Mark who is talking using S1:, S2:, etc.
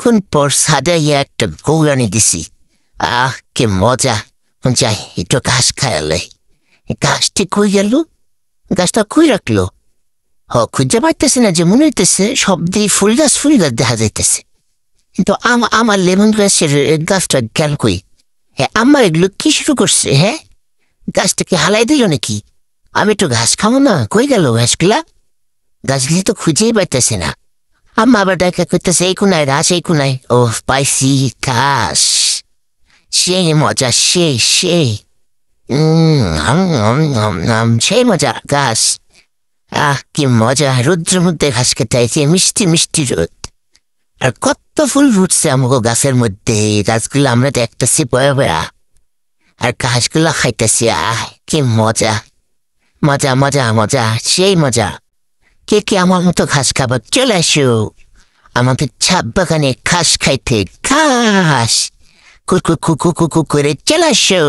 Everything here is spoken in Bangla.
S1: অনেকক্ষণ পর সাদাইয়া একটা গৌরানি দিছি। কি মজা। যাই একটু ঘাস খায়ালে। ঘাসটি কই গেল? গাছটা কই রাখলো? খুঁজে পাইতেছে না, যে মনে হইতেছে সব দিয়ে ফুল গাছ দেখা যাইতেছে, কিন্তু আমার লেমন গ্রাসের গাছটা গেল কই? হ্যাঁ, আমার এগুলো কি শুরু করছে? হ্যাঁ, গাছটাকে হালাই দিল নাকি? আমি একটু ঘাস খাবো না, কই গেল ঘাসগুলা? গাছগুলি তো খুঁজেই পাইতেছে না। আম্মা আবার দেখা করতেছে এই কোনায় ঘাস, এই কোনায়। ও পাইছি, ঘাস। সেই মজা, সেই সেই মজা ঘাস। কি মজা, রৌদ্রের মধ্যে ঘাস খেতে, মিষ্টি মিষ্টি রোদ। আর কত ফুল ফুটছে আমাকে গাছের মধ্যে। গাছগুলো আমরা দেখতেছি বয়া বয়া, আর ঘাসগুলো খাইতেছি। কি মজা, মজা মজা মজা, সেই মজা। কে কে আমার মতো ঘাস খাবার চলে আসো আমাদের ছাদ বাগানে ঘাস খাইতে। ঘাস কুকু কুকু কুকু করে চলে আসো।